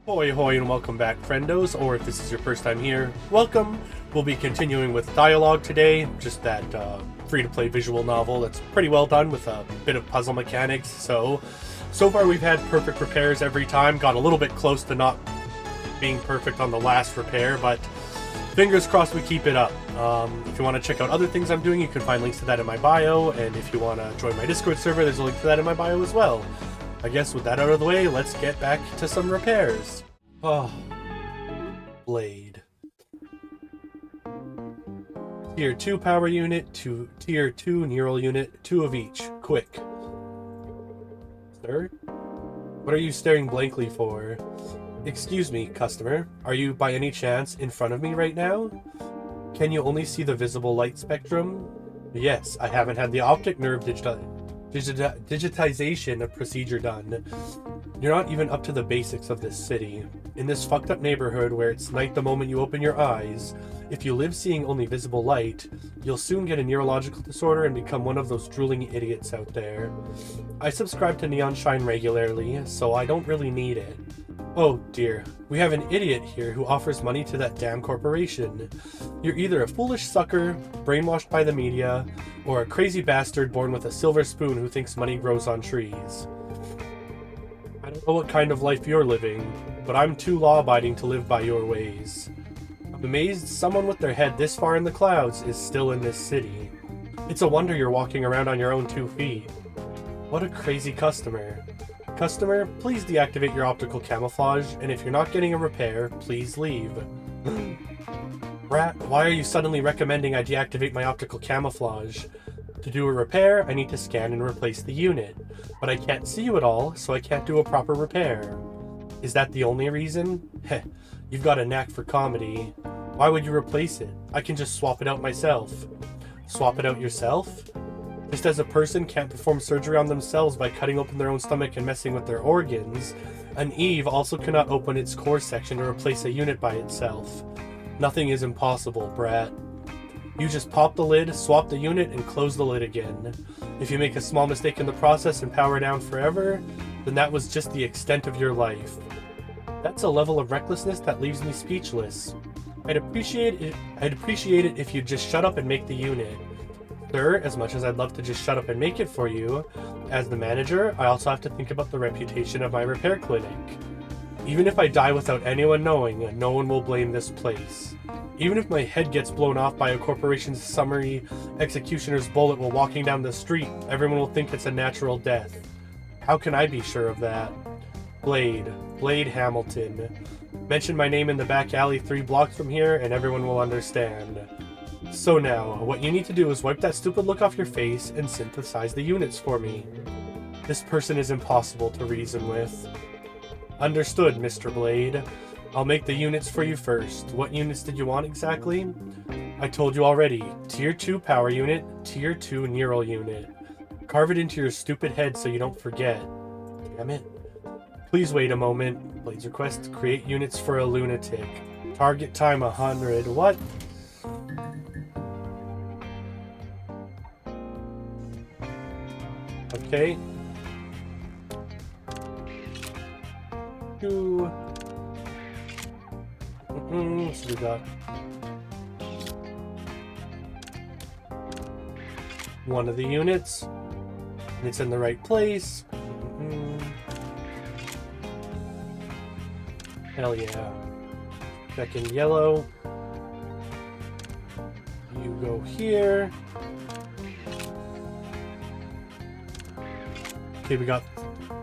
Hoy hoy and welcome back, friendos, or if this is your first time here, welcome. We'll be continuing with D1al-ogue today, just that free-to-play visual novel that's pretty well done with a bit of puzzle mechanics. So far we've had perfect repairs every time, got a little bit close to not being perfect on the last repair, but fingers crossed we keep it up. If you want to check out other things I'm doing, you can find links to that in my bio, and if you want to join my Discord server, there's a link to that in my bio as well. I guess with that out of the way, let's get back to some repairs. Oh, blade. Tier 2 power unit, to Tier 2 neural unit, 2 of each. Quick. Sir? What are you staring blankly for? Excuse me, customer. Are you by any chance in front of me right now? Can you only see the visible light spectrum? Yes, I haven't had the optic nerve digitization procedure done. You're not even up to the basics of this city. In this fucked up neighborhood where it's night the moment you open your eyes, if you live seeing only visible light, you'll soon get a neurological disorder and become one of those drooling idiots out there. I subscribe to Neon Shine regularly, so I don't really need it. Oh dear, we have an idiot here who offers money to that damn corporation. You're either a foolish sucker, brainwashed by the media, or a crazy bastard born with a silver spoon who thinks money grows on trees. I don't know what kind of life you're living, but I'm too law-abiding to live by your ways. I'm amazed someone with their head this far in the clouds is still in this city. It's a wonder you're walking around on your own 2 feet. What a crazy customer. Customer, please deactivate your optical camouflage, and if you're not getting a repair, please leave. Rat, why are you suddenly recommending I deactivate my optical camouflage? To do a repair, I need to scan and replace the unit, but I can't see you at all, so I can't do a proper repair. Is that the only reason? Heh, you've got a knack for comedy. Why would you replace it? I can just swap it out myself. Swap it out yourself? Just as a person can't perform surgery on themselves by cutting open their own stomach and messing with their organs, an Eve also cannot open its core section to replace a unit by itself. Nothing is impossible, brat. You just pop the lid, swap the unit, and close the lid again. If you make a small mistake in the process and power down forever, then that was just the extent of your life. That's a level of recklessness that leaves me speechless. I'd appreciate it if you'd just shut up and make the unit. Sir, as much as I'd love to just shut up and make it for you, as the manager, I also have to think about the reputation of my repair clinic. Even if I die without anyone knowing, no one will blame this place. Even if my head gets blown off by a corporation's summary executioner's bullet while walking down the street, everyone will think it's a natural death. How can I be sure of that? Blade Hamilton. Mention my name in the back alley 3 blocks from here and everyone will understand. So now, what you need to do is wipe that stupid look off your face and synthesize the units for me. This person is impossible to reason with. Understood, Mr. Blade. I'll make the units for you first. What units did you want exactly? I told you already. Tier 2 power unit, Tier 2 neural unit. Carve it into your stupid head so you don't forget. Damn it. Please wait a moment. Blade's request, create units for a lunatic. Target time 100. What? Okay. 2. So we got 1 of the units, and it's in the right place. Hell yeah. Second yellow. You go here. Okay, we got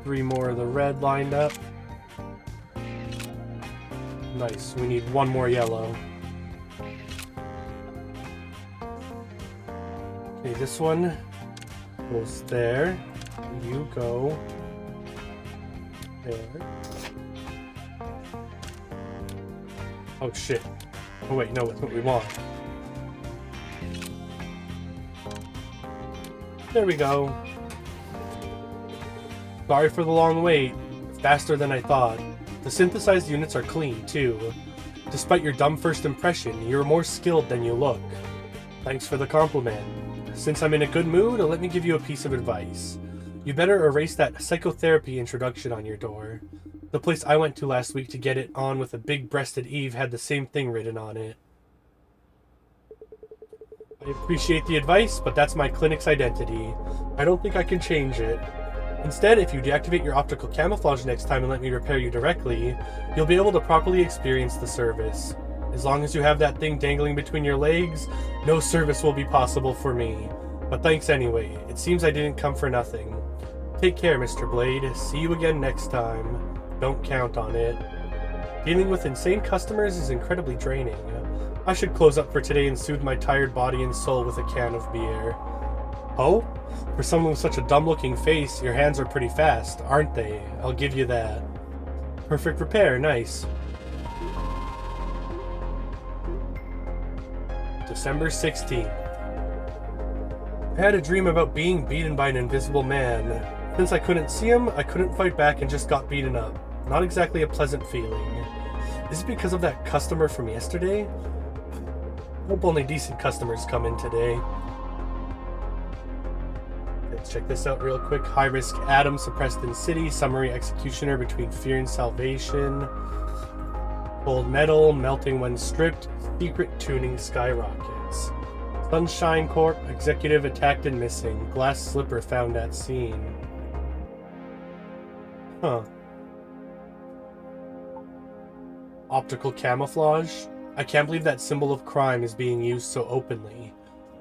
3 more of the red lined up. Nice, we need 1 more yellow. Okay, this one goes there. You go there. Oh shit. Oh wait, no, it's what we want. There we go. Sorry for the long wait. Faster than I thought. The synthesized units are clean, too. Despite your dumb first impression, you're more skilled than you look. Thanks for the compliment. Since I'm in a good mood, let me give you a piece of advice. You better erase that psychotherapy introduction on your door. The place I went to last week to get it on with a big-breasted Eve had the same thing written on it. I appreciate the advice, but that's my clinic's identity. I don't think I can change it. Instead, if you deactivate your optical camouflage next time and let me repair you directly, you'll be able to properly experience the service. As long as you have that thing dangling between your legs, no service will be possible for me. But thanks anyway. It seems I didn't come for nothing. Take care, Mr. Blade. See you again next time. Don't count on it. Dealing with insane customers is incredibly draining. I should close up for today and soothe my tired body and soul with a can of beer. Oh? For someone with such a dumb-looking face, your hands are pretty fast, aren't they? I'll give you that. Perfect repair, nice. December 16th. I had a dream about being beaten by an invisible man. Since I couldn't see him, I couldn't fight back and just got beaten up. Not exactly a pleasant feeling. Is it because of that customer from yesterday? Hope only decent customers come in today. Let's check this out real quick. High risk atom suppressed in city. Summary executioner between fear and salvation. Cold metal melting when stripped. Secret tuning skyrockets. Sunshine Corp executive attacked and missing. Glass slipper found at scene. Huh. Optical camouflage? I can't believe that symbol of crime is being used so openly.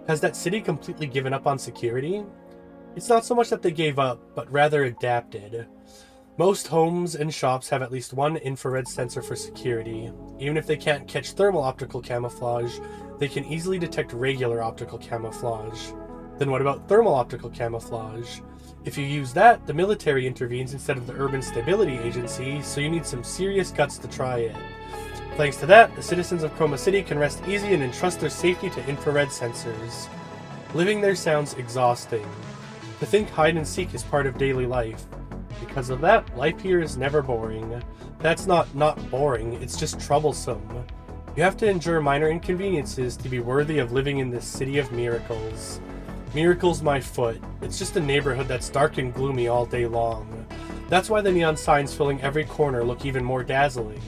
Has that city completely given up on security? It's not so much that they gave up, but rather adapted. Most homes and shops have at least one infrared sensor for security. Even if they can't catch thermal optical camouflage, they can easily detect regular optical camouflage. Then what about thermal optical camouflage? If you use that, the military intervenes instead of the Urban Stability Agency, so you need some serious guts to try it. Thanks to that, the citizens of Chroma City can rest easy and entrust their safety to infrared sensors. Living there sounds exhausting. To think hide and seek is part of daily life. Because of that, life here is never boring. That's not boring, it's just troublesome. You have to endure minor inconveniences to be worthy of living in this city of miracles. Miracle's my foot. It's just a neighborhood that's dark and gloomy all day long. That's why the neon signs filling every corner look even more dazzling.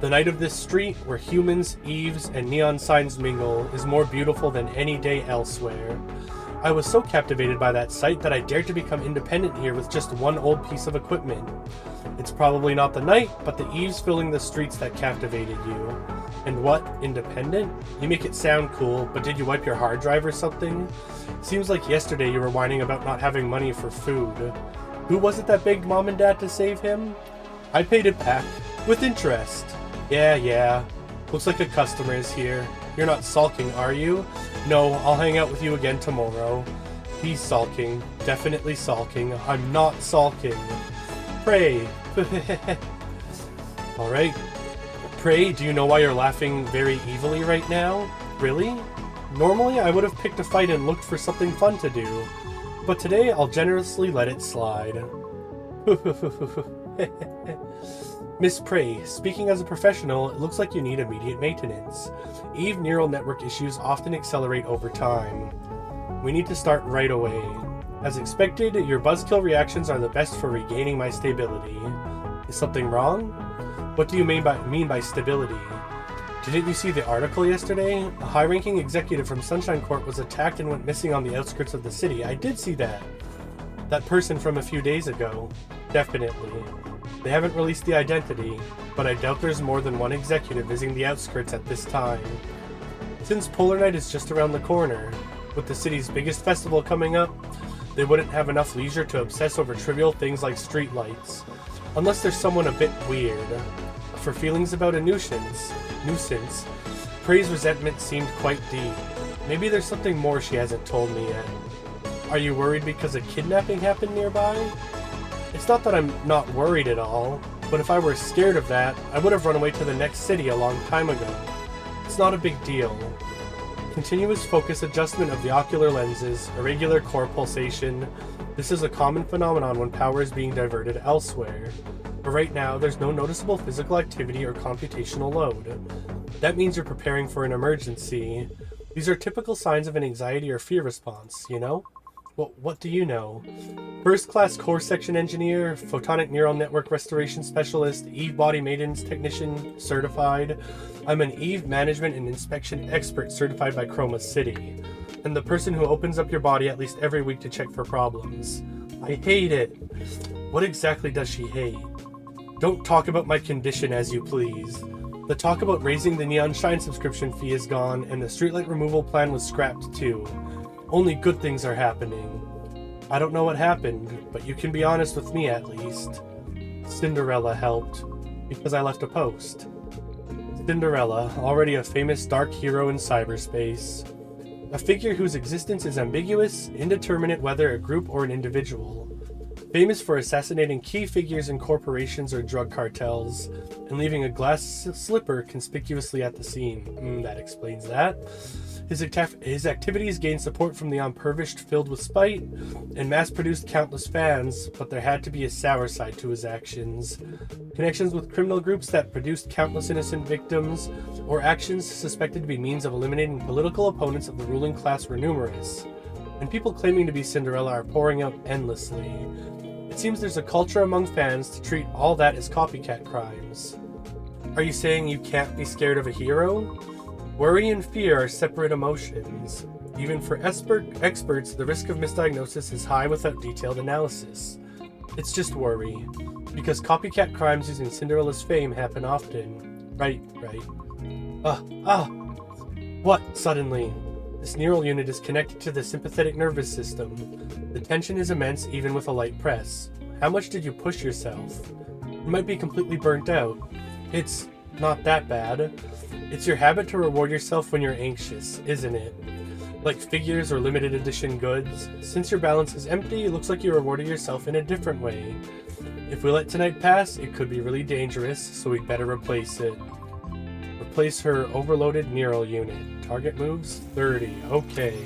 The night of this street, where humans, eaves, and neon signs mingle, is more beautiful than any day elsewhere. I was so captivated by that sight that I dared to become independent here with just one old piece of equipment. It's probably not the night, but the eaves filling the streets that captivated you. And what? Independent? You make it sound cool, but did you wipe your hard drive or something? Seems like yesterday you were whining about not having money for food. Who was it that begged Mom and Dad to save him? I paid it back. With interest. Yeah. Looks like a customer is here. You're not sulking, are you? No, I'll hang out with you again tomorrow. He's sulking. Definitely sulking. I'm not sulking. Pray. Alright. Pray, do you know why you're laughing very evilly right now? Really? Normally, I would have picked a fight and looked for something fun to do. But today, I'll generously let it slide. Miss Prey, speaking as a professional, it looks like you need immediate maintenance. Eve neural network issues often accelerate over time. We need to start right away. As expected, your buzzkill reactions are the best for regaining my stability. Is something wrong? What do you mean by stability? Didn't you see the article yesterday? A high-ranking executive from Sunshine Corp was attacked and went missing on the outskirts of the city. I did see that. That person from a few days ago. Definitely. They haven't released the identity, but I doubt there's more than one executive visiting the outskirts at this time. Since Polar Night is just around the corner, with the city's biggest festival coming up, they wouldn't have enough leisure to obsess over trivial things like streetlights. Unless there's someone a bit weird. For feelings about a nuisance, Prey's resentment seemed quite deep. Maybe there's something more she hasn't told me yet. Are you worried because a kidnapping happened nearby? It's not that I'm not worried at all, but if I were scared of that, I would have run away to the next city a long time ago. It's not a big deal. Continuous focus adjustment of the ocular lenses, irregular core pulsation. This is a common phenomenon when power is being diverted elsewhere. But right now, there's no noticeable physical activity or computational load. That means you're preparing for an emergency. These are typical signs of an anxiety or fear response, you know? Well, what do you know? First-class core section engineer, photonic neural network restoration specialist, Eve body maintenance technician certified. I'm an Eve management and inspection expert certified by Chroma City. And the person who opens up your body at least every week to check for problems. I hate it. What exactly does she hate? Don't talk about my condition as you please. The talk about raising the Neon Shine subscription fee is gone, and the streetlight removal plan was scrapped too. Only good things are happening. I don't know what happened, but you can be honest with me at least. Cinderella helped, because I left a post. Cinderella, already a famous dark hero in cyberspace. A figure whose existence is ambiguous, indeterminate whether a group or an individual. Famous for assassinating key figures in corporations or drug cartels, and leaving a glass slipper conspicuously at the scene. That explains that. His activities gained support from the impoverished filled with spite, and mass-produced countless fans, but there had to be a sour side to his actions. Connections with criminal groups that produced countless innocent victims, or actions suspected to be means of eliminating political opponents of the ruling class were numerous. And people claiming to be Cinderella are pouring out endlessly. It seems there's a culture among fans to treat all that as copycat crimes. Are you saying you can't be scared of a hero? Worry and fear are separate emotions. Even for experts, the risk of misdiagnosis is high without detailed analysis. It's just worry. Because copycat crimes using Cinderella's fame happen often. Right. What, suddenly? This neural unit is connected to the sympathetic nervous system. The tension is immense even with a light press. How much did you push yourself? You might be completely burnt out. It's not that bad. It's your habit to reward yourself when you're anxious, isn't it? Like figures or limited edition goods. Since your balance is empty, it looks like you rewarded yourself in a different way. If we let tonight pass, it could be really dangerous, so we'd better replace it. Replace her overloaded neural unit. Target moves 30. Okay.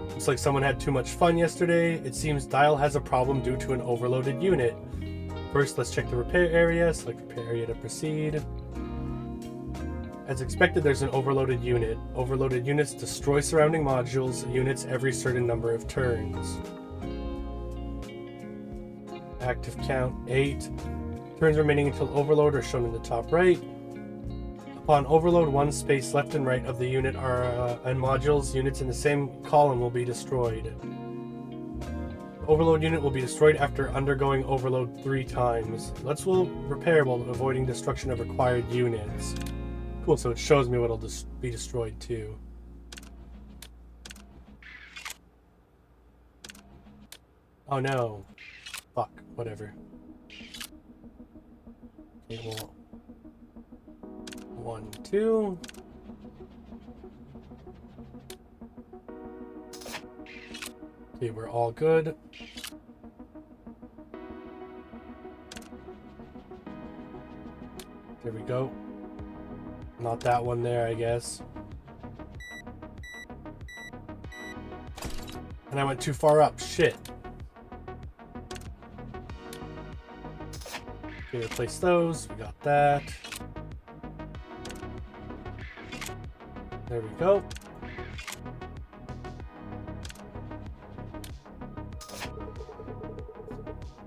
Looks like someone had too much fun yesterday. It seems Dial has a problem due to an overloaded unit. First, let's check the repair area. Select repair area to proceed. As expected, there's an overloaded unit. Overloaded units destroy surrounding modules, units every certain number of turns. Active count 8. Turns remaining until overload are shown in the top right. Upon overload, one space left and right of the unit and modules, units in the same column will be destroyed. The overload unit will be destroyed after undergoing overload 3 times. Let's repair while avoiding destruction of required units. Cool, so it shows me what'll be destroyed too. Oh no. Fuck, whatever. Okay, well, 1, 2. Okay, we're all good. There we go. Not that one there, I guess. And I went too far up. Shit. Okay, replace those. We got that. There we go.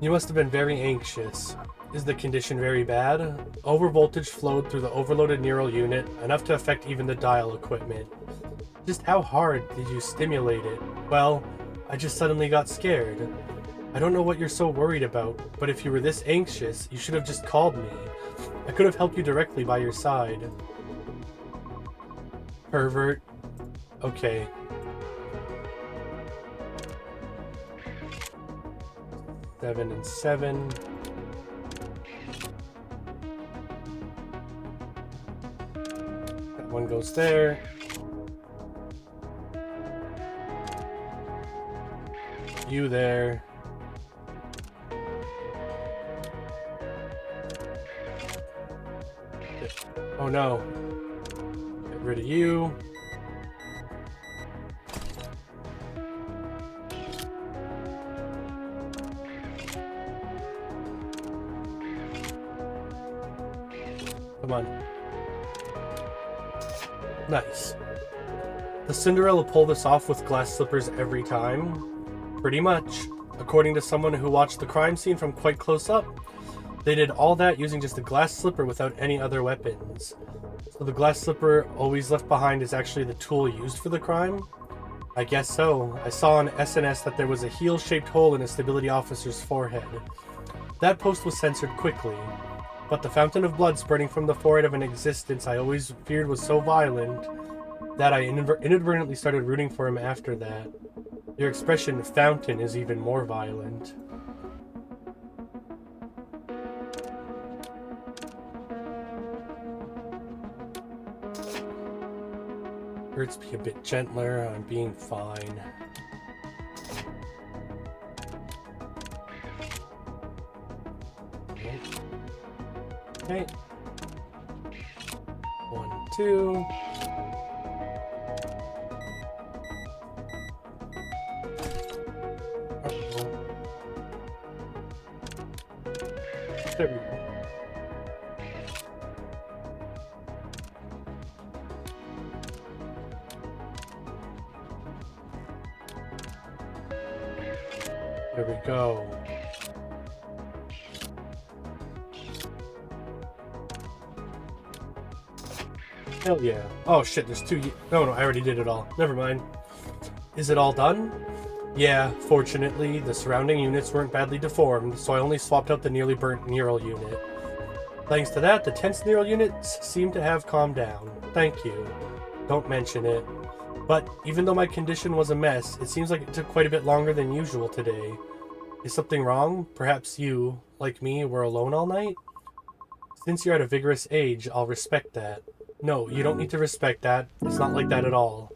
You must have been very anxious. Is the condition very bad? Overvoltage flowed through the overloaded neural unit, enough to affect even the dial equipment. Just how hard did you stimulate it? Well, I just suddenly got scared. I don't know what you're so worried about, but if you were this anxious, you should have just called me. I could have helped you directly by your side. Pervert. Okay. Seven and 7. That one goes there. You there. Oh no. Get rid of you. Come on. Nice. Does Cinderella pull this off with glass slippers every time? Pretty much. According to someone who watched the crime scene from quite close up, they did all that using just a glass slipper without any other weapons. So the glass slipper always left behind is actually the tool used for the crime? I guess so. I saw on SNS that there was a heel-shaped hole in a stability officer's forehead. That post was censored quickly, but the fountain of blood spurting from the forehead of an existence I always feared was so violent that I inadvertently started rooting for him after that. Your expression, fountain, is even more violent. Birds, be a bit gentler. I'm being fine. Okay. 1, 2. There we go. There we go. Hell yeah. Oh shit, there's 2. No, I already did it all. Never mind. Is it all done? Yeah, fortunately, the surrounding units weren't badly deformed, so I only swapped out the nearly burnt neural unit. Thanks to that, the tense neural units seem to have calmed down. Thank you. Don't mention it. But even though my condition was a mess, it seems like it took quite a bit longer than usual today. Is something wrong? Perhaps you, like me, were alone all night? Since you're at a vigorous age, I'll respect that. No, you don't need to respect that. It's not like that at all.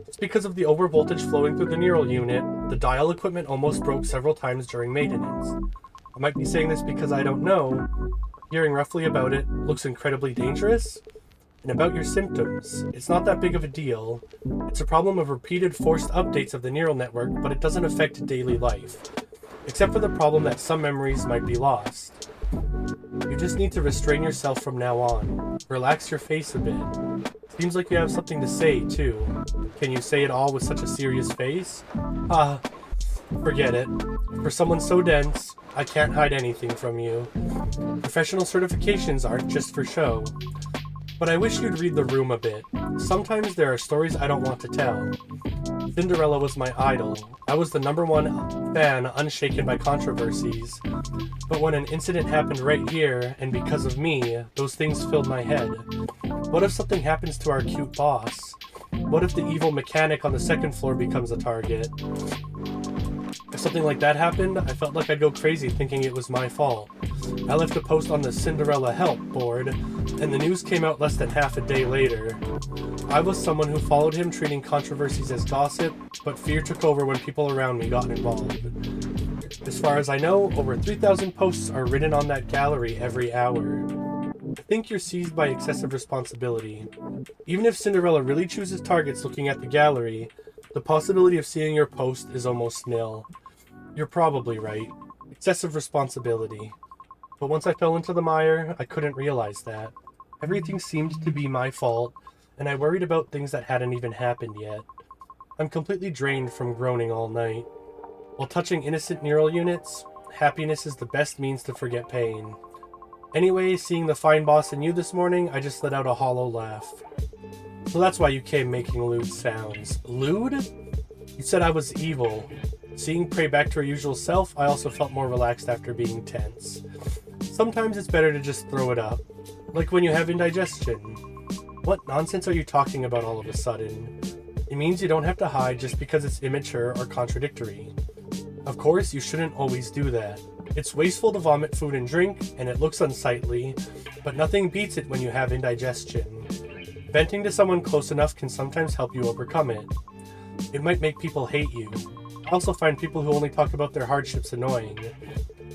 It's because of the overvoltage flowing through the neural unit. The dial equipment almost broke several times during maintenance. I might be saying this because I don't know. Hearing roughly about it looks incredibly dangerous. And about your symptoms, it's not that big of a deal. It's a problem of repeated forced updates of the neural network, but it doesn't affect daily life. Except for the problem that some memories might be lost. You just need to restrain yourself from now on. Relax your face a bit. Seems like you have something to say, too. Can you say it all with such a serious face? Forget it. For someone so dense, I can't hide anything from you. Professional certifications aren't just for show. But I wish you'd read the room a bit. Sometimes there are stories I don't want to tell. Cinderella was my idol. I was the #1 fan, unshaken by controversies. But when an incident happened right here, and because of me, those things filled my head. What if something happens to our cute boss? What if the evil mechanic on the second floor becomes a target? If something like that happened, I felt like I'd go crazy thinking it was my fault. I left a post on the Cinderella help board, and the news came out less than half a day later. I was someone who followed him, treating controversies as gossip, but fear took over when people around me got involved. As far as I know, over 3,000 posts are written on that gallery every hour. I think you're seized by excessive responsibility. Even if Cinderella really chooses targets looking at the gallery, the possibility of seeing your post is almost nil. You're probably right. Excessive responsibility. But once I fell into the mire, I couldn't realize that. Everything seemed to be my fault, and I worried about things that hadn't even happened yet. I'm completely drained from groaning all night. While touching innocent neural units, happiness is the best means to forget pain. Anyway, seeing the fine boss in you this morning, I just let out a hollow laugh. So that's why you came making lewd sounds. Lewd? You said I was evil. Seeing Prey back to her usual self, I also felt more relaxed after being tense. Sometimes it's better to just throw it up. Like when you have indigestion. What nonsense are you talking about all of a sudden? It means you don't have to hide just because it's immature or contradictory. Of course, you shouldn't always do that. It's wasteful to vomit food and drink, and it looks unsightly, but nothing beats it when you have indigestion. Venting to someone close enough can sometimes help you overcome it. It might make people hate you. I also find people who only talk about their hardships annoying.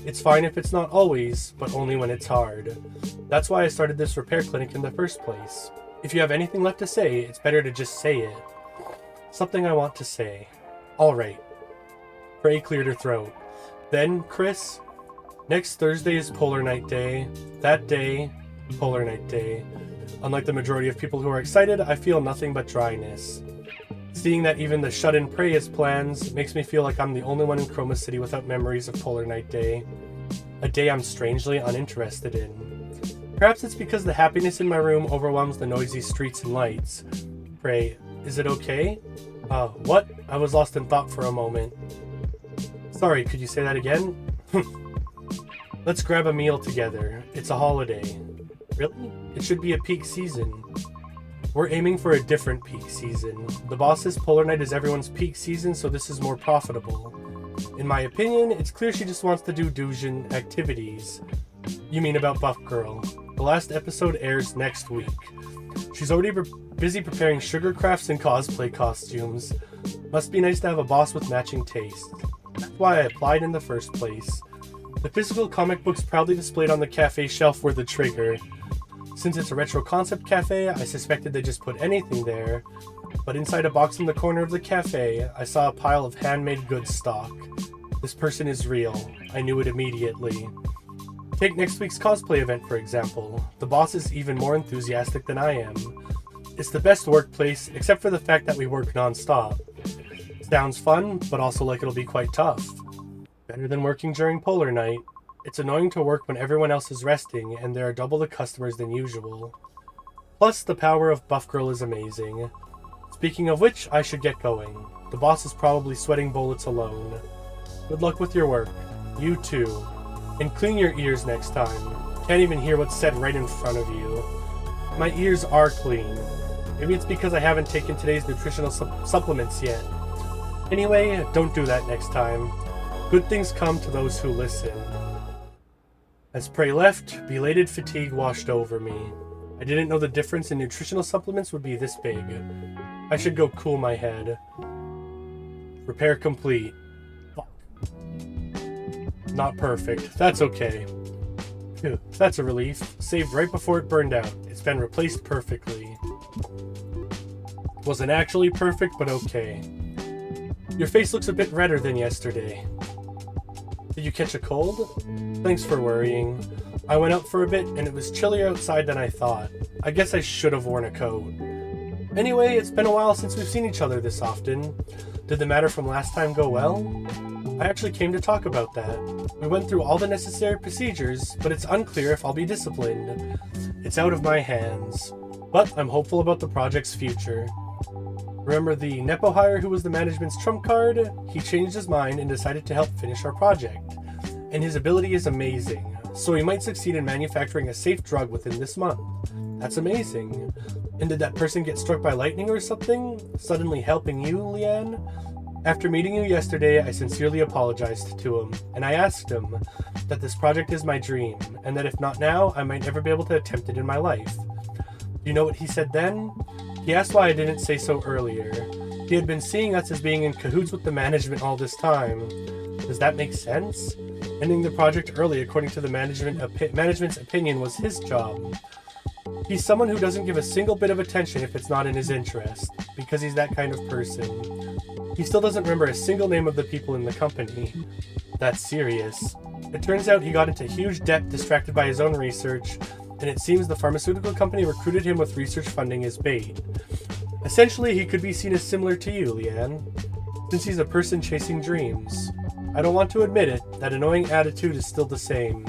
It's fine if it's not always, but only when it's hard. That's why I started this repair clinic in the first place. If you have anything left to say, it's better to just say it. Something I want to say. Alright. Prey cleared her throat. Then, Chris, next Thursday is Polar Night Day. That day, Polar Night Day. Unlike the majority of people who are excited, I feel nothing but dryness. Seeing that even the shut-in prey has plans makes me feel like I'm the only one in Chroma City without memories of Polar Night Day. A day I'm strangely uninterested in. Perhaps it's because the happiness in my room overwhelms the noisy streets and lights. Pray, is it okay? What? I was lost in thought for a moment. Sorry, could you say that again? Let's grab a meal together. It's a holiday. Really? It should be a peak season. We're aiming for a different peak season. The boss says Polar Night is everyone's peak season, so this is more profitable. In my opinion, it's clear she just wants to do Doujin activities. You mean about Buff Girl. The last episode airs next week. She's already busy preparing sugar crafts and cosplay costumes. Must be nice to have a boss with matching taste. That's why I applied in the first place. The physical comic books proudly displayed on the cafe shelf were the trigger. Since it's a retro concept cafe, I suspected they just put anything there, but inside a box in the corner of the cafe, I saw a pile of handmade goods stock. This person is real. I knew it immediately. Take next week's cosplay event, for example. The boss is even more enthusiastic than I am. It's the best workplace, except for the fact that we work non-stop. Sounds fun, but also like it'll be quite tough. Better than working during Polar Night. It's annoying to work when everyone else is resting and there are double the customers than usual. Plus, the power of Buff Girl is amazing. Speaking of which, I should get going. The boss is probably sweating bullets alone. Good luck with your work. You too. And clean your ears next time. Can't even hear what's said right in front of you. My ears are clean. Maybe it's because I haven't taken today's nutritional supplements yet. Anyway, don't do that next time. Good things come to those who listen. As Prey left, belated fatigue washed over me. I didn't know the difference in nutritional supplements would be this big. I should go cool my head. Repair complete. Fuck. Not perfect. That's okay. Phew, that's a relief. Saved right before it burned out. It's been replaced perfectly. Wasn't actually perfect, but okay. Your face looks a bit redder than yesterday. Did you catch a cold? Thanks for worrying. I went out for a bit and it was chillier outside than I thought. I guess I should have worn a coat. Anyway, it's been a while since we've seen each other this often. Did the matter from last time go well? I actually came to talk about that. We went through all the necessary procedures, but it's unclear if I'll be disciplined. It's out of my hands. But I'm hopeful about the project's future. Remember the Nepo hire who was the management's trump card? He changed his mind and decided to help finish our project. And his ability is amazing, so he might succeed in manufacturing a safe drug within this month. That's amazing. And did that person get struck by lightning or something? Suddenly helping you, Leanne? After meeting you yesterday, I sincerely apologized to him, and I asked him that this project is my dream, and that if not now, I might never be able to attempt it in my life. You know what he said then? He asked why I didn't say so earlier. He had been seeing us as being in cahoots with the management all this time. Does that make sense? Ending the project early, according to the management's opinion, was his job. He's someone who doesn't give a single bit of attention if it's not in his interest, because he's that kind of person. He still doesn't remember a single name of the people in the company. That's serious. It turns out he got into huge debt distracted by his own research, and it seems the pharmaceutical company recruited him with research funding as bait. Essentially, he could be seen as similar to you, Leanne, since he's a person chasing dreams. I don't want to admit it, that annoying attitude is still the same.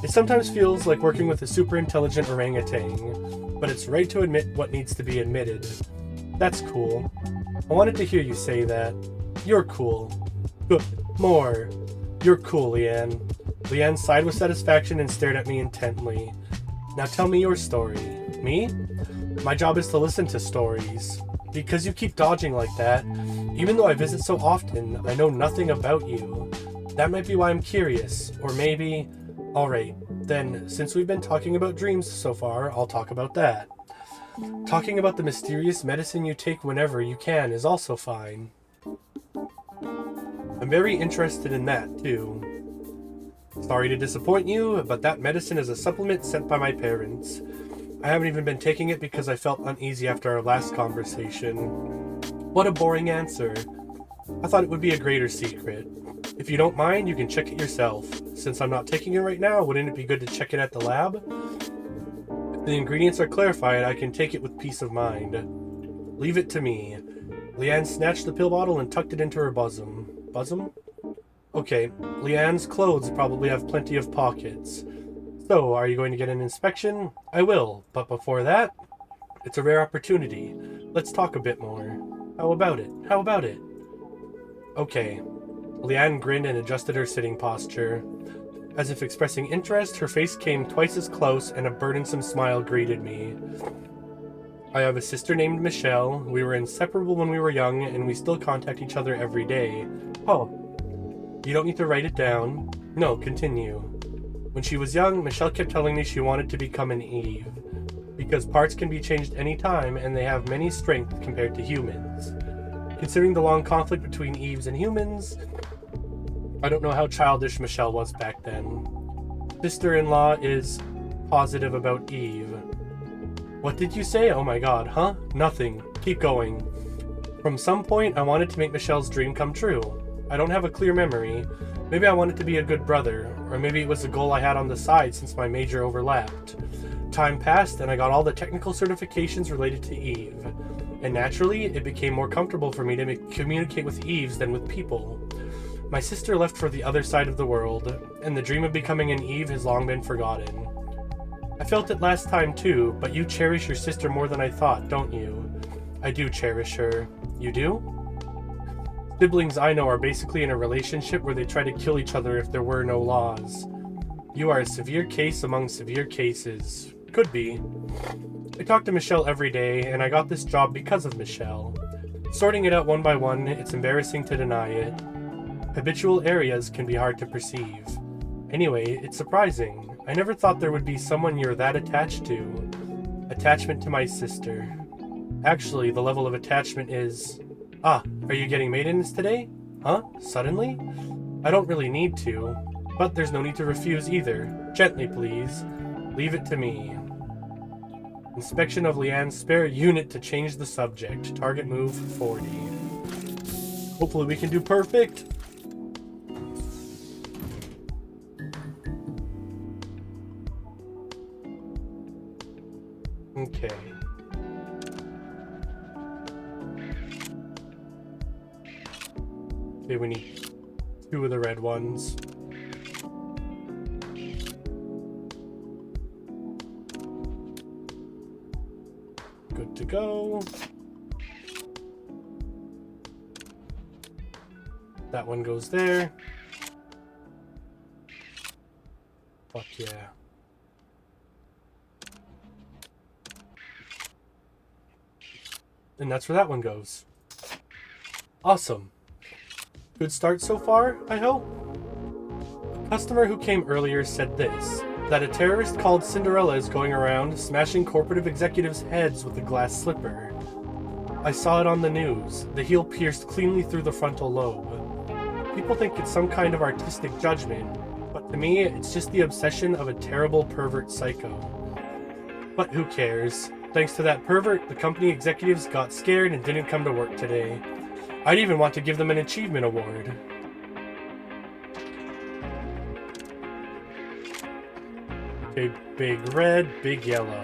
It sometimes feels like working with a super intelligent orangutan, but it's right to admit what needs to be admitted. That's cool. I wanted to hear you say that. You're cool. Good. More. You're cool, Leanne. Leanne sighed with satisfaction and stared at me intently. Now tell me your story. Me? My job is to listen to stories. Because you keep dodging like that, even though I visit so often, I know nothing about you. That might be why I'm curious, or maybe... Alright, then, since we've been talking about dreams so far, I'll talk about that. Talking about the mysterious medicine you take whenever you can is also fine. I'm very interested in that, too. Sorry to disappoint you, but that medicine is a supplement sent by my parents. I haven't even been taking it because I felt uneasy after our last conversation. What a boring answer. I thought it would be a greater secret. If you don't mind, you can check it yourself. Since I'm not taking it right now, wouldn't it be good to check it at the lab? The ingredients are clarified, I can take it with peace of mind. Leave it to me. Leanne snatched the pill bottle and tucked it into her bosom. Bosom? Okay, Leanne's clothes probably have plenty of pockets. So, are you going to get an inspection? I will, but before that, it's a rare opportunity. Let's talk a bit more. How about it? How about it? Okay. Leanne grinned and adjusted her sitting posture. As if expressing interest, her face came twice as close and a burdensome smile greeted me. I have a sister named Michelle. We were inseparable when we were young, and we still contact each other every day. Oh. You don't need to write it down. No, continue. When she was young, Michelle kept telling me she wanted to become an Eve. Because parts can be changed anytime, and they have many strengths compared to humans. Considering the long conflict between Eves and humans, I don't know how childish Michelle was back then. Sister-in-law is positive about Eve. What did you say? Oh my god, huh? Nothing. Keep going. From some point, I wanted to make Michelle's dream come true. I don't have a clear memory. Maybe I wanted to be a good brother, or maybe it was a goal I had on the side since my major overlapped. Time passed, and I got all the technical certifications related to Eve. And naturally, it became more comfortable for me to communicate with Eves than with people. My sister left for the other side of the world, and the dream of becoming an Eve has long been forgotten. I felt it last time too, but you cherish your sister more than I thought, don't you? I do cherish her. You do? Siblings I know are basically in a relationship where they try to kill each other if there were no laws. You are a severe case among severe cases. Could be. I talk to Michelle every day, and I got this job because of Michelle. Sorting it out one by one, it's embarrassing to deny it. Habitual areas can be hard to perceive. Anyway, it's surprising. I never thought there would be someone you're that attached to. Attachment to my sister. Actually, the level of attachment is... Ah, are you getting maidens today? Huh? Suddenly? I don't really need to, but there's no need to refuse either. Gently, please. Leave it to me. Inspection of Leanne's spare unit to change the subject. Target move 40. Hopefully we can do perfect. Okay. Okay, we need 2 of the red ones. Good to go. That one goes there. Fuck yeah. And that's where that one goes. Awesome. Good start so far, I hope? A customer who came earlier said this, that a terrorist called Cinderella is going around smashing corporate executives' heads with a glass slipper. I saw it on the news, the heel pierced cleanly through the frontal lobe. People think it's some kind of artistic judgment, but to me, it's just the obsession of a terrible pervert psycho. But who cares? Thanks to that pervert, the company executives got scared and didn't come to work today. I'd even want to give them an achievement award. Okay, big red, big yellow.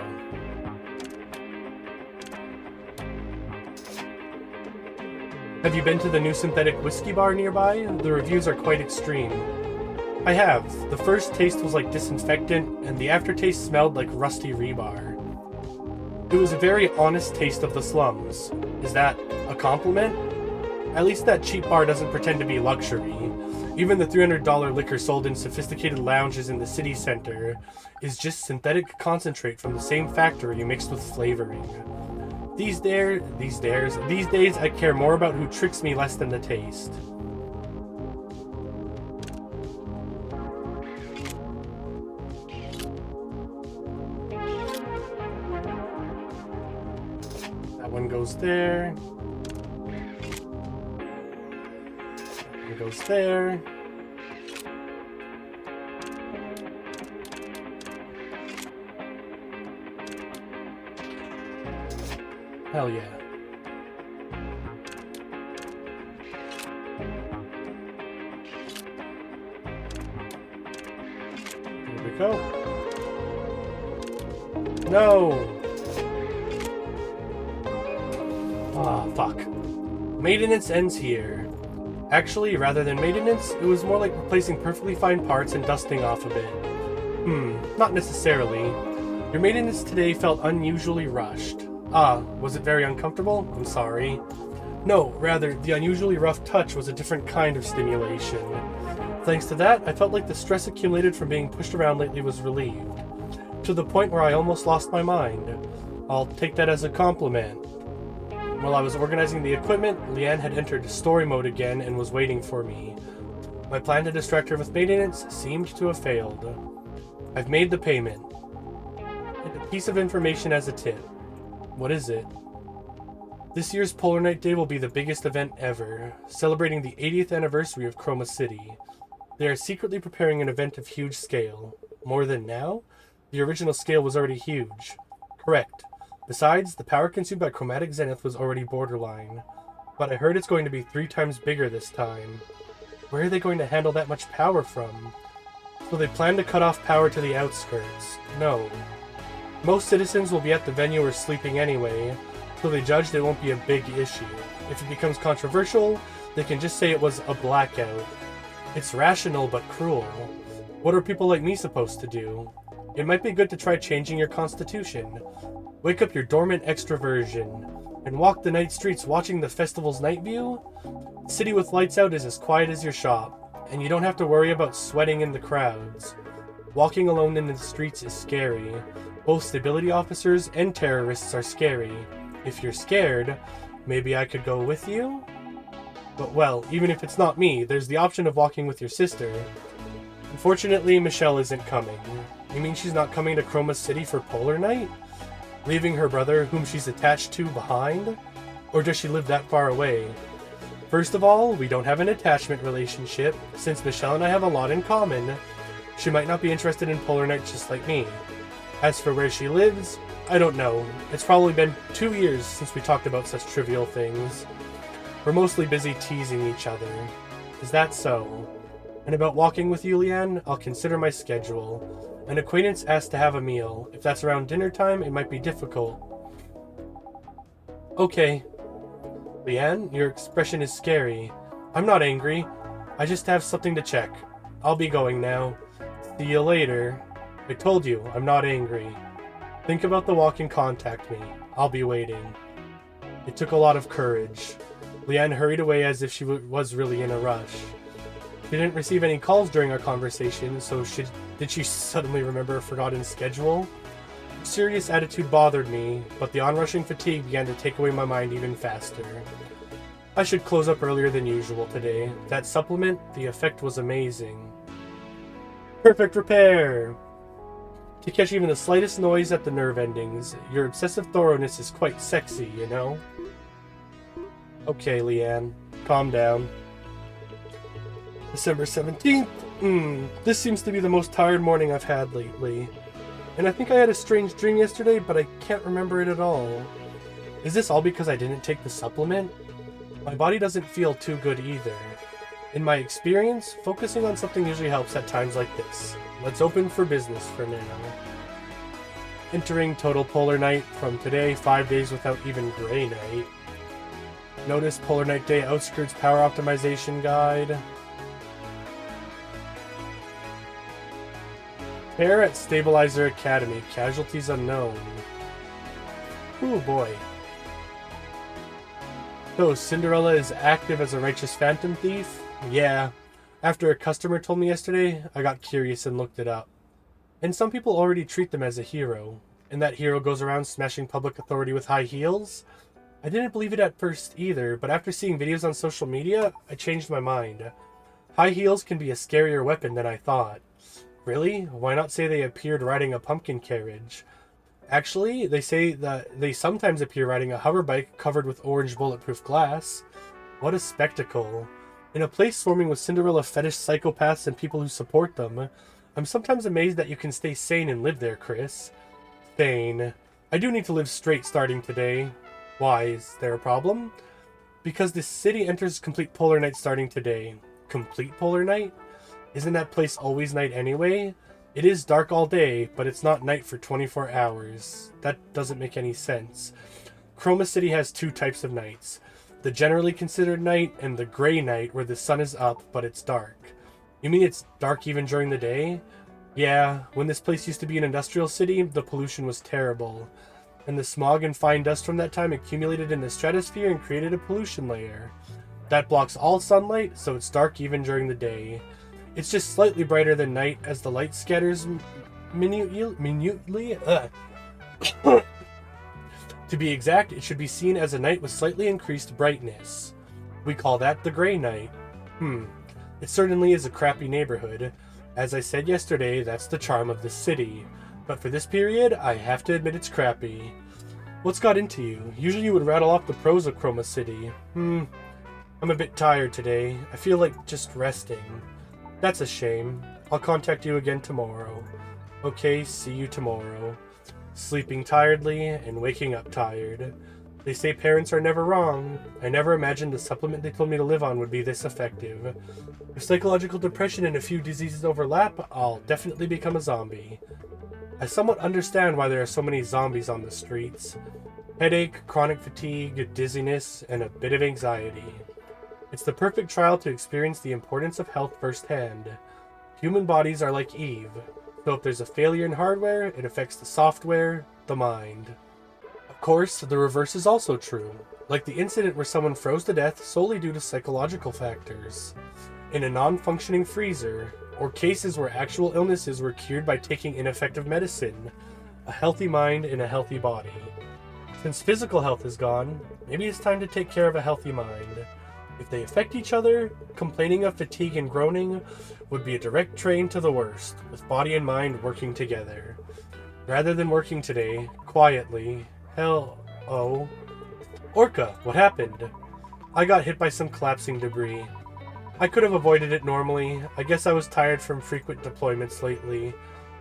Have you been to the new synthetic whiskey bar nearby? The reviews are quite extreme. I have. The first taste was like disinfectant, and the aftertaste smelled like rusty rebar. It was a very honest taste of the slums. Is that a compliment? At least that cheap bar doesn't pretend to be luxury. Even the $300 liquor sold in sophisticated lounges in the city center is just synthetic concentrate from the same factory mixed with flavoring. These days, I care more about who tricks me less than the taste. That one goes there. Goes there. Hell yeah. There we go. No! Ah, fuck. Maintenance ends here. Actually, rather than maintenance, it was more like replacing perfectly fine parts and dusting off a bit. Not necessarily. Your maintenance today felt unusually rushed. Ah, was it very uncomfortable? I'm sorry. No, rather, the unusually rough touch was a different kind of stimulation. Thanks to that, I felt like the stress accumulated from being pushed around lately was relieved. To the point where I almost lost my mind. I'll take that as a compliment. While I was organizing the equipment, Leanne had entered story mode again and was waiting for me. My plan to distract her with maintenance seemed to have failed. I've made the payment. And a piece of information as a tip. What is it? This year's Polar Night Day will be the biggest event ever, celebrating the 80th anniversary of Chroma City. They are secretly preparing an event of huge scale. More than now? The original scale was already huge. Correct. Besides, the power consumed by Chromatic Zenith was already borderline. But I heard it's going to be 3 times bigger this time. Where are they going to handle that much power from? So they plan to cut off power to the outskirts. No. Most citizens will be at the venue or sleeping anyway, so they judged it won't be a big issue. If it becomes controversial, they can just say it was a blackout. It's rational but cruel. What are people like me supposed to do? It might be good to try changing your constitution. Wake up your dormant extroversion, and walk the night streets watching the festival's night view? City with lights out is as quiet as your shop, and you don't have to worry about sweating in the crowds. Walking alone in the streets is scary. Both stability officers and terrorists are scary. If you're scared, maybe I could go with you? But well, even if it's not me, there's the option of walking with your sister. Unfortunately, Michelle isn't coming. You mean she's not coming to Chroma City for Polar Night? Leaving her brother, whom she's attached to, behind? Or does she live that far away? First of all, we don't have an attachment relationship. Since Michelle and I have a lot in common, she might not be interested in Polar Night just like me. As for where she lives, I don't know. It's probably been 2 years since we talked about such trivial things. We're mostly busy teasing each other. Is that so? And about walking with you, Leanne, I'll consider my schedule. An acquaintance asked to have a meal. If that's around dinner time, it might be difficult. Okay. Leanne, your expression is scary. I'm not angry. I just have something to check. I'll be going now. See you later. I told you, I'm not angry. Think about the walk and contact me. I'll be waiting. It took a lot of courage. Leanne hurried away as if she was really in a rush. She didn't receive any calls during our conversation, so did she suddenly remember a forgotten schedule? Her serious attitude bothered me, but the onrushing fatigue began to take away my mind even faster. I should close up earlier than usual today. That supplement, the effect was amazing. Perfect repair! To catch even the slightest noise at the nerve endings, your obsessive thoroughness is quite sexy, you know? Okay, Leanne, calm down. December 17th? This seems to be the most tired morning I've had lately. And I think I had a strange dream yesterday, but I can't remember it at all. Is this all because I didn't take the supplement? My body doesn't feel too good either. In my experience, focusing on something usually helps at times like this. Let's open for business for now. Entering total Polar Night from today, 5 days without even Gray Night. Notice Polar Night Day Outskirts Power Optimization Guide. Pair at Stabilizer Academy. Casualties unknown. Ooh boy. So, Cinderella is active as a righteous phantom thief? Yeah. After a customer told me yesterday, I got curious and looked it up. And some people already treat them as a hero. And that hero goes around smashing public authority with high heels? I didn't believe it at first either, but after seeing videos on social media, I changed my mind. High heels can be a scarier weapon than I thought. Really? Why not say they appeared riding a pumpkin carriage? Actually, they say that they sometimes appear riding a hoverbike covered with orange bulletproof glass. What a spectacle. In a place swarming with Cinderella fetish psychopaths and people who support them, I'm sometimes amazed that you can stay sane and live there, Chris. Sane. I do need to live straight starting today. Why, is there a problem? Because the city enters complete Polar Night starting today. Complete Polar Night? Isn't that place always night anyway? It is dark all day, but it's not night for 24 hours. That doesn't make any sense. Chroma City has two types of nights. The generally considered night and the gray night where the sun is up, but it's dark. You mean it's dark even during the day? Yeah, when this place used to be an industrial city, the pollution was terrible. And the smog and fine dust from that time accumulated in the stratosphere and created a pollution layer. That blocks all sunlight, so it's dark even during the day. It's just slightly brighter than night as the light scatters minutely. To be exact, it should be seen as a night with slightly increased brightness. We call that the gray night. It certainly is a crappy neighborhood. As I said yesterday, that's the charm of this city. But for this period, I have to admit it's crappy. What's got into you? Usually you would rattle off the pros of Chroma City. I'm a bit tired today. I feel like just resting. That's a shame. I'll contact you again tomorrow. Okay, see you tomorrow. Sleeping tiredly and waking up tired. They say parents are never wrong. I never imagined the supplement they told me to live on would be this effective. If psychological depression and a few diseases overlap, I'll definitely become a zombie. I somewhat understand why there are so many zombies on the streets. Headache, chronic fatigue, dizziness, and a bit of anxiety. It's the perfect trial to experience the importance of health firsthand. Human bodies are like Eve, so if there's a failure in hardware, it affects the software, the mind. Of course, the reverse is also true, like the incident where someone froze to death solely due to psychological factors, in a non-functioning freezer, or cases where actual illnesses were cured by taking ineffective medicine, a healthy mind in a healthy body. Since physical health is gone, maybe it's time to take care of a healthy mind. If they affect each other, complaining of fatigue and groaning would be a direct train to the worst, with body and mind working together. Rather than working today, quietly, Orca, what happened? I got hit by some collapsing debris. I could have avoided it normally. I guess I was tired from frequent deployments lately.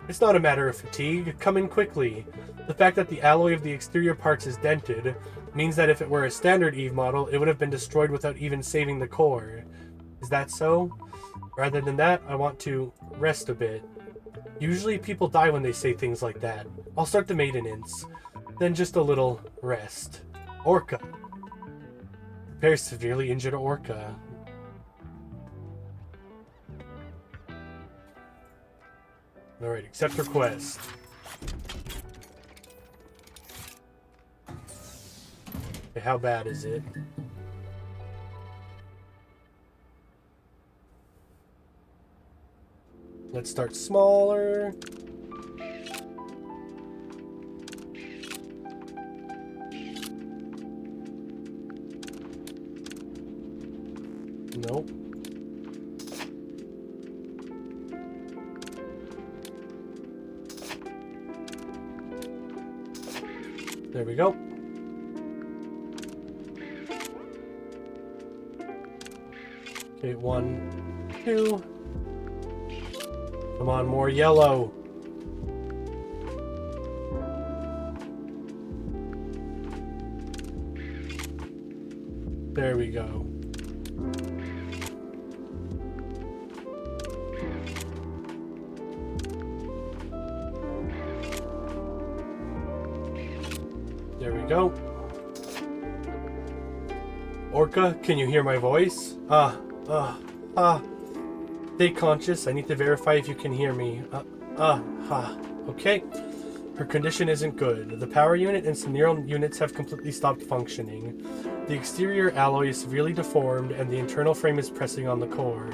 It's not a matter of fatigue. Come in quickly. The fact that the alloy of the exterior parts is dented means that if it were a standard Eve model, it would have been destroyed without even saving the core. Is that so? Rather than that, I want to rest a bit. Usually people die when they say things like that. I'll start the maintenance. Then just a little rest. Orca. Repair severely injured Orca. Alright, accept request. Okay, how bad is it? Let's start smaller. Nope. There we go. Okay, 1, 2. Come on, more yellow. There we go. There we go. Orca, can you hear my voice? Stay conscious. I need to verify if you can hear me. Okay. Her condition isn't good. The power unit and some neural units have completely stopped functioning. The exterior alloy is severely deformed and the internal frame is pressing on the core.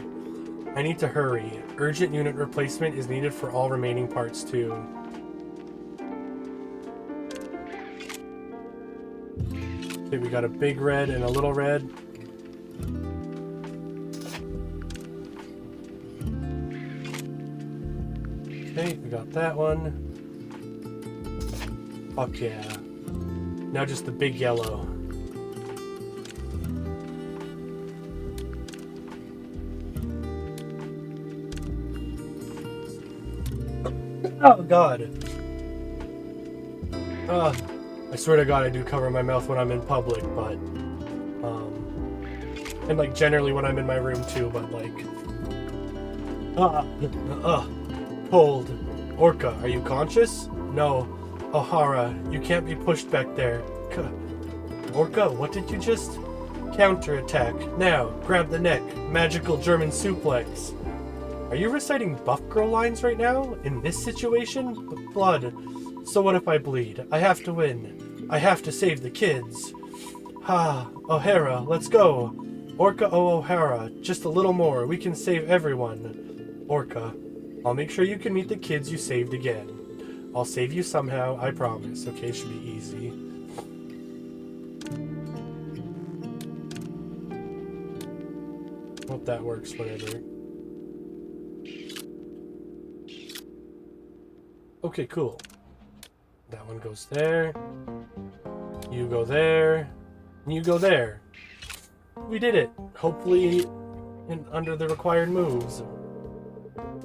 I need to hurry. Urgent unit replacement is needed for all remaining parts too. Okay, we got a big red and a little red. Okay, we got that one. Fuck yeah. Now just the big yellow. Oh god. I swear to god I do cover my mouth when I'm in public, but and like generally when I'm in my room too, but like cold. Orca, are you conscious? No. O'Hara, you can't be pushed back there. Orca, what did you just... Counterattack. Now, grab the neck. Magical German suplex. Are you reciting Buff Girl lines right now? In this situation? Blood. So what if I bleed? I have to win. I have to save the kids. O'Hara, let's go. Orca O'Hara, just a little more. We can save everyone. Orca, I'll make sure you can meet the kids you saved again. I'll save you somehow, I promise. Okay, should be easy. Hope that works, whatever. Okay, cool. That one goes there. You go there. And you go there. We did it. Hopefully under the required moves.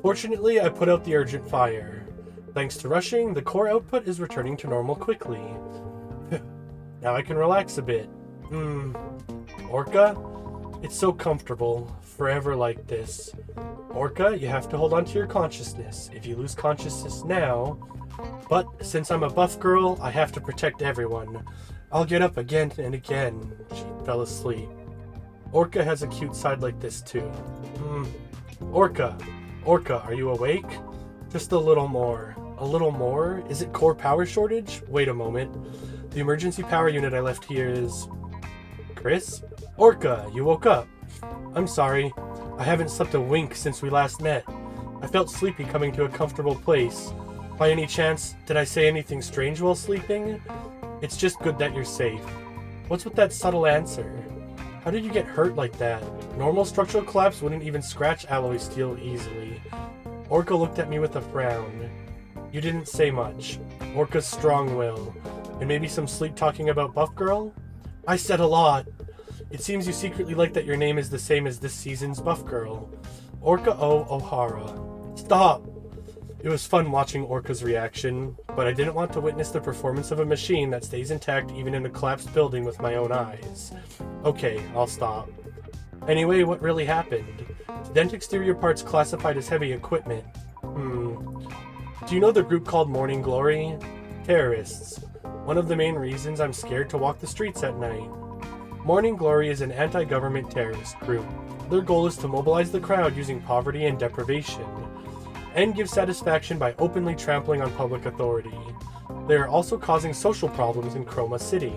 Fortunately, I put out the urgent fire. Thanks to rushing, the core output is returning to normal quickly. Now I can relax a bit. Orca? It's so comfortable. Forever like this. Orca, you have to hold on to your consciousness. If you lose consciousness now... But since I'm a buff girl, I have to protect everyone. I'll get up again and again. She fell asleep. Orca has a cute side like this too. Orca, are you awake? Just a little more. A little more? Is it core power shortage? Wait a moment. The emergency power unit I left here is... Chris? Orca, you woke up. I'm sorry. I haven't slept a wink since we last met. I felt sleepy coming to a comfortable place. By any chance, did I say anything strange while sleeping? It's just good that you're safe. What's with that subtle answer? How did you get hurt like that? Normal structural collapse wouldn't even scratch alloy steel easily. Orca looked at me with a frown. You didn't say much. Orca's strong will. And maybe some sleep talking about Buff Girl? I said a lot. It seems you secretly like that your name is the same as this season's Buff Girl. Orca O'Hara. Stop! It was fun watching Orca's reaction, but I didn't want to witness the performance of a machine that stays intact even in a collapsed building with my own eyes. Okay, I'll stop. Anyway, what really happened? Dent exterior parts classified as heavy equipment. Do you know the group called Morning Glory? Terrorists. One of the main reasons I'm scared to walk the streets at night. Morning Glory is an anti-government terrorist group. Their goal is to mobilize the crowd using poverty and deprivation, and give satisfaction by openly trampling on public authority. They are also causing social problems in Chroma City.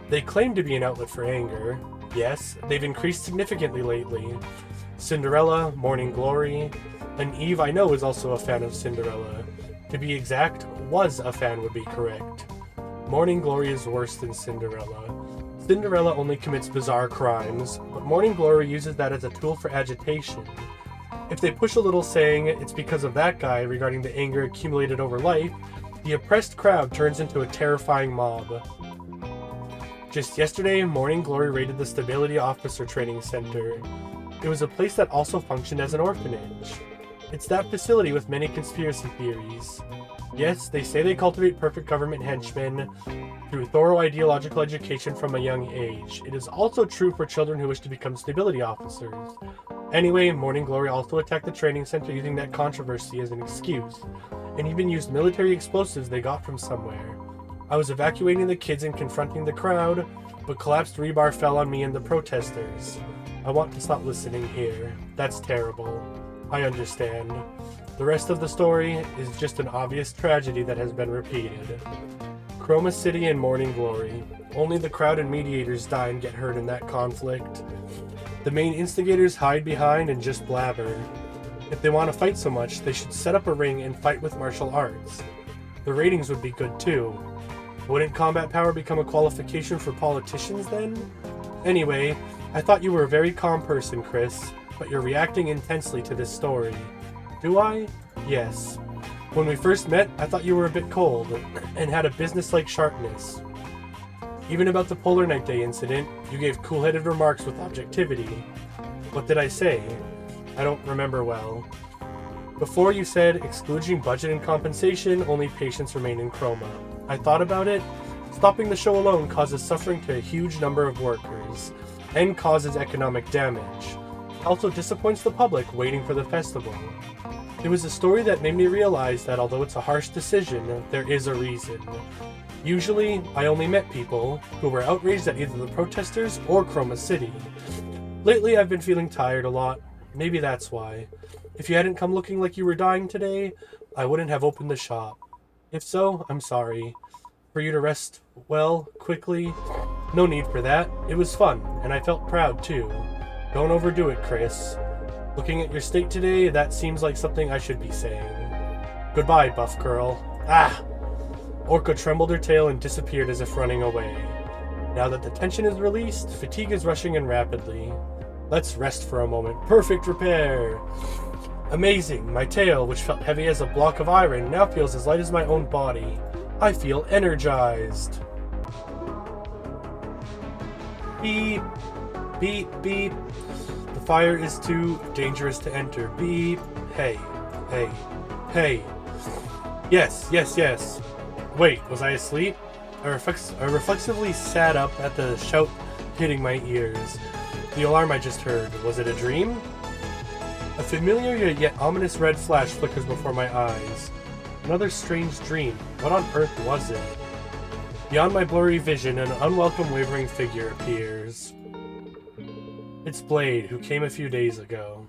They claim to be an outlet for anger. Yes, they've increased significantly lately. Cinderella, Morning Glory, and Eve I know is also a fan of Cinderella. To be exact, was a fan would be correct. Morning Glory is worse than Cinderella. Cinderella only commits bizarre crimes, but Morning Glory uses that as a tool for agitation. If they push a little saying it's because of that guy regarding the anger accumulated over life, the oppressed crowd turns into a terrifying mob. Just yesterday, Morning Glory raided the Stability Officer Training Center. It was a place that also functioned as an orphanage. It's that facility with many conspiracy theories. Yes, they say they cultivate perfect government henchmen through thorough ideological education from a young age. It is also true for children who wish to become stability officers. Anyway, Morning Glory also attacked the training center using that controversy as an excuse, and even used military explosives they got from somewhere. I was evacuating the kids and confronting the crowd, but collapsed rebar fell on me and the protesters. I want to stop listening here. That's terrible. I understand. The rest of the story is just an obvious tragedy that has been repeated. Chroma City and Morning Glory. Only the crowd and mediators die and get hurt in that conflict. The main instigators hide behind and just blabber. If they want to fight so much, they should set up a ring and fight with martial arts. The ratings would be good too. Wouldn't combat power become a qualification for politicians then? Anyway, I thought you were a very calm person, Chris, but you're reacting intensely to this story. Do I? Yes. When we first met, I thought you were a bit cold, and had a business-like sharpness. Even about the Polar Night Day incident, you gave cool-headed remarks with objectivity. What did I say? I don't remember well. Before you said, excluding budget and compensation, only patients remain in Chroma. I thought about it. Stopping the show alone causes suffering to a huge number of workers, and causes economic damage. Also disappoints the public waiting for the festival. It was a story that made me realize that although it's a harsh decision, there is a reason. Usually, I only met people who were outraged at either the protesters or Chroma City. Lately, I've been feeling tired a lot. Maybe that's why. If you hadn't come looking like you were dying today, I wouldn't have opened the shop. If so, I'm sorry. For you to rest well, quickly, no need for that. It was fun, and I felt proud too. Don't overdo it, Chris. Looking at your state today, that seems like something I should be saying. Goodbye, buff girl. Ah! Orca trembled her tail and disappeared as if running away. Now that the tension is released, fatigue is rushing in rapidly. Let's rest for a moment. Perfect repair! Amazing! My tail, which felt heavy as a block of iron, now feels as light as my own body. I feel energized. Beep. Beep, beep. The fire is too dangerous to enter. Beep. Hey. Hey. Hey. Yes, yes, yes. Wait, was I asleep? I reflexively sat up at the shout hitting my ears. The alarm I just heard, was it a dream? A familiar yet ominous red flash flickers before my eyes. Another strange dream. What on earth was it? Beyond my blurry vision, an unwelcome wavering figure appears. It's Blade, who came a few days ago.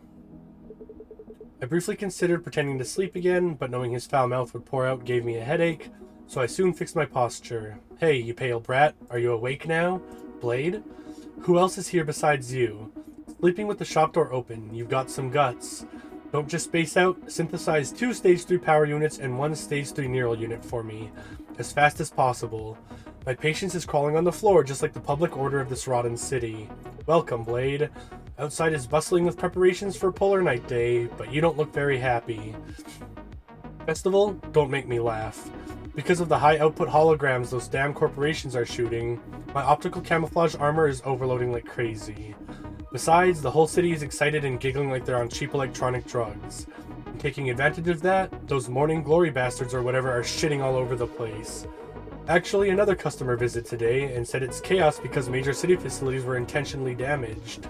I briefly considered pretending to sleep again, but knowing his foul mouth would pour out gave me a headache, so I soon fixed my posture. Hey, you pale brat, are you awake now? Blade? Who else is here besides you? Sleeping with the shop door open, you've got some guts. Don't just space out, synthesize 2 stage 3 power units and 1 stage 3 neural unit for me, as fast as possible. My patience is crawling on the floor just like the public order of this rotten city. Welcome, Blade. Outside is bustling with preparations for Polar Night Day, but you don't look very happy. Festival? Don't make me laugh. Because of the high output holograms those damn corporations are shooting, my optical camouflage armor is overloading like crazy. Besides, the whole city is excited and giggling like they're on cheap electronic drugs. And taking advantage of that, those morning glory bastards or whatever are shitting all over the place. Actually, another customer visited today and said it's chaos because major city facilities were intentionally damaged.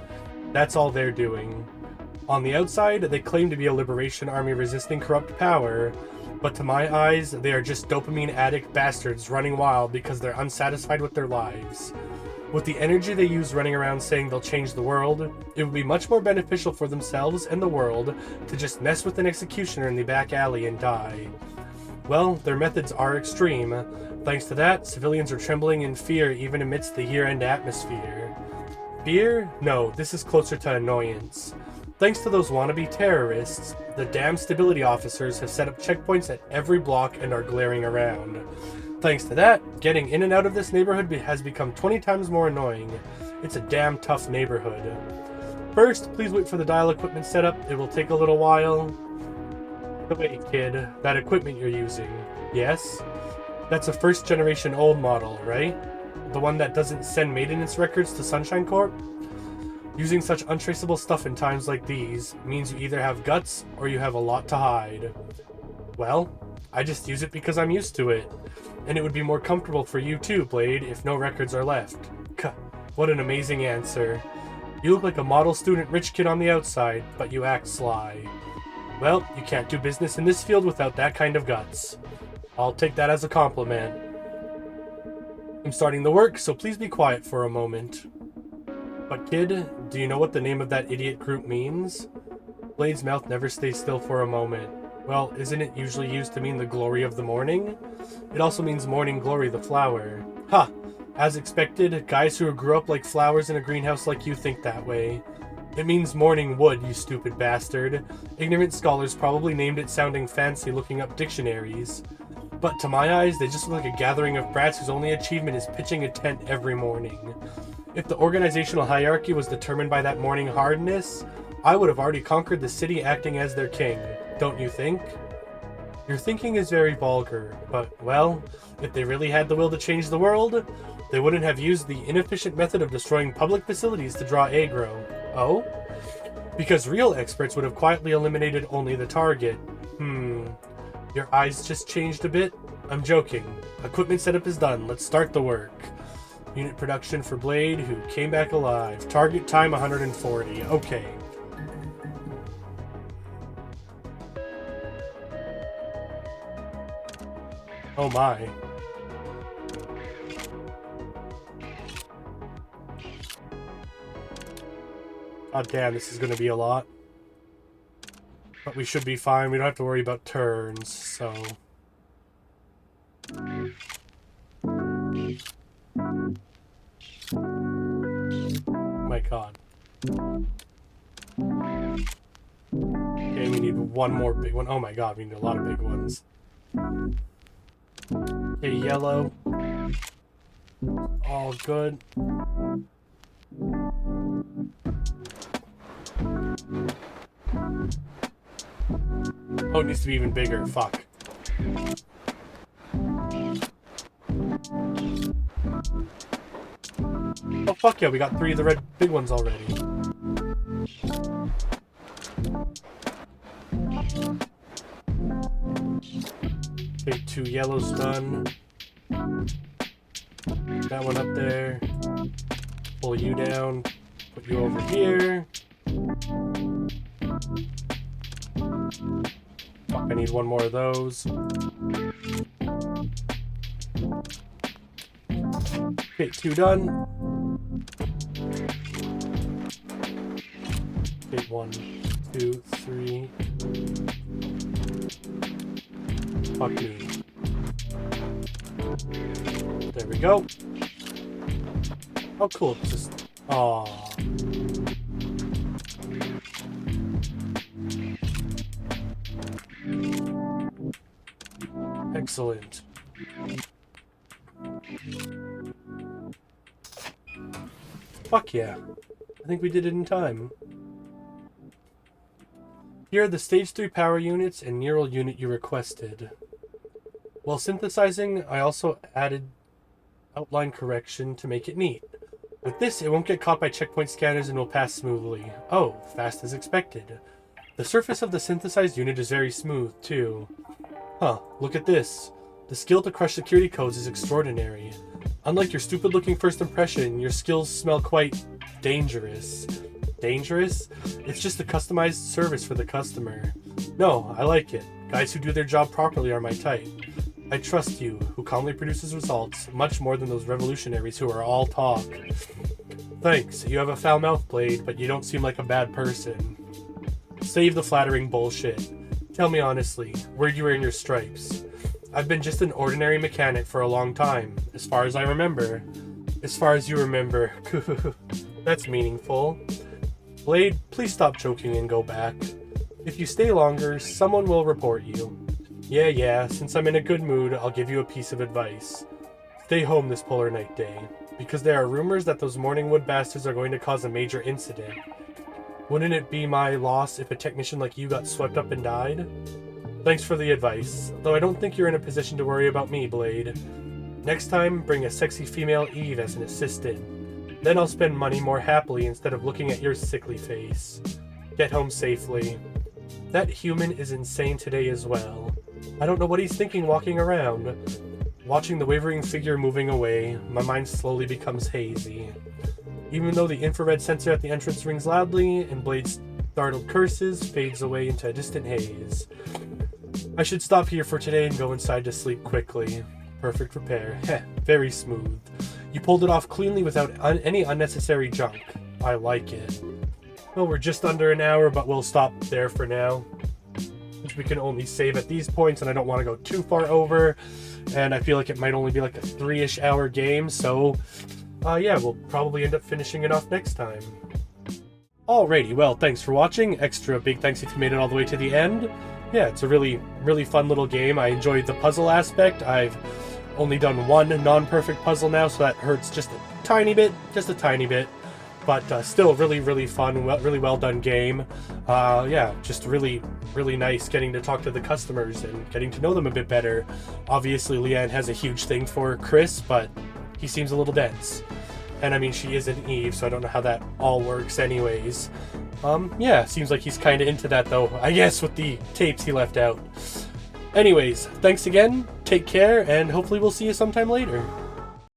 That's all they're doing. On the outside, they claim to be a liberation army resisting corrupt power, but to my eyes, they are just dopamine addict bastards running wild because they're unsatisfied with their lives. With the energy they use running around saying they'll change the world, it would be much more beneficial for themselves and the world to just mess with an executioner in the back alley and die. Well, their methods are extreme. Thanks to that, civilians are trembling in fear even amidst the year-end atmosphere. Fear? No, this is closer to annoyance. Thanks to those wannabe terrorists, the damn stability officers have set up checkpoints at every block and are glaring around. Thanks to that, getting in and out of this neighborhood has become 20 times more annoying. It's a damn tough neighborhood. First, please wait for the dial equipment setup. It will take a little while. Wait, kid, that equipment you're using. Yes? That's a first generation old model, right? The one that doesn't send maintenance records to Sunshine Corp? Using such untraceable stuff in times like these means you either have guts or you have a lot to hide. Well, I just use it because I'm used to it. And it would be more comfortable for you too, Blade, if no records are left. What an amazing answer. You look like a model student rich kid on the outside, but you act sly. Well, you can't do business in this field without that kind of guts. I'll take that as a compliment. I'm starting the work, so please be quiet for a moment. But kid, do you know what the name of that idiot group means? Blade's mouth never stays still for a moment. Well, isn't it usually used to mean the glory of the morning? It also means morning glory, the flower. Ha! As expected, guys who grew up like flowers in a greenhouse like you think that way. It means morning wood, you stupid bastard. Ignorant scholars probably named it sounding fancy looking up dictionaries. But to my eyes, they just look like a gathering of brats whose only achievement is pitching a tent every morning. If the organizational hierarchy was determined by that morning hardness, I would have already conquered the city acting as their king, don't you think? Your thinking is very vulgar, but, well, if they really had the will to change the world, they wouldn't have used the inefficient method of destroying public facilities to draw aggro. Oh? Because real experts would have quietly eliminated only the target. Your eyes just changed a bit? I'm joking. Equipment setup is done. Let's start the work. Unit production for Blade, who came back alive. Target time 140. Okay. Oh my. God damn, this is gonna be a lot. But we should be fine. We don't have to worry about turns, so... Oh my god. Okay, we need one more big one. Oh my god, we need a lot of big ones. Okay, yellow. All good. Oh, it needs to be even bigger. Fuck. Oh, fuck yeah, we got 3 of the red big ones already. Okay, 2 yellows done. That one up there. Pull you down. Put you over here. Fuck, I need one more of those. Okay, 2 done. Okay, 1, 2, 3. Fuck me. There we go. Oh, cool. It's just... Aww. Excellent. Fuck yeah. I think we did it in time. Here are the stage 3 power units and neural unit you requested. While synthesizing, I also added outline correction to make it neat. With this, it won't get caught by checkpoint scanners and will pass smoothly. Oh, fast as expected. The surface of the synthesized unit is very smooth, too. Huh, look at this. The skill to crush security codes is extraordinary. Unlike your stupid-looking first impression, your skills smell quite dangerous. Dangerous? It's just a customized service for the customer. No, I like it. Guys who do their job properly are my type. I trust you, who calmly produces results, much more than those revolutionaries who are all talk. Thanks, you have a foul mouth, Blade, but you don't seem like a bad person. Save the flattering bullshit. Tell me honestly, where'd you earn your stripes? I've been just an ordinary mechanic for a long time, as far as I remember. As far as you remember. That's meaningful. Blade, please stop joking and go back. If you stay longer, someone will report you. Yeah, since I'm in a good mood, I'll give you a piece of advice. Stay home this polar night day, because there are rumors that those Morningwood bastards are going to cause a major incident. Wouldn't it be my loss if a technician like you got swept up and died? Thanks for the advice, though I don't think you're in a position to worry about me, Blade. Next time, bring a sexy female Eve as an assistant. Then I'll spend money more happily instead of looking at your sickly face. Get home safely. That human is insane today as well. I don't know what he's thinking walking around. Watching the wavering figure moving away, my mind slowly becomes hazy. Even though the infrared sensor at the entrance rings loudly and Blade's startled curses fades away into a distant haze. I should stop here for today and go inside to sleep quickly. Perfect repair. Heh, very smooth. You pulled it off cleanly without any unnecessary junk. I like it. Well, we're just under an hour, but we'll stop there for now. We can only save at these points, and I don't want to go too far over. And I feel like it might only be like a 3-ish hour game, so yeah, we'll probably end up finishing it off next time. Alrighty, well, thanks for watching. Extra big thanks if you made it all the way to the end. Yeah, it's a really fun little game. I enjoyed the puzzle aspect. I've only done one non-perfect puzzle now, so that hurts just a tiny bit. But still really fun, really well done game. Yeah, just really nice getting to talk to the customers and getting to know them a bit better. Obviously, Leanne has a huge thing for Chris, but he seems a little dense. And I mean, she is an Eve, so I don't know how that all works anyways. Yeah, seems like he's kind of into that though, I guess, with the tapes he left out. Anyways, thanks again, take care, and hopefully we'll see you sometime later.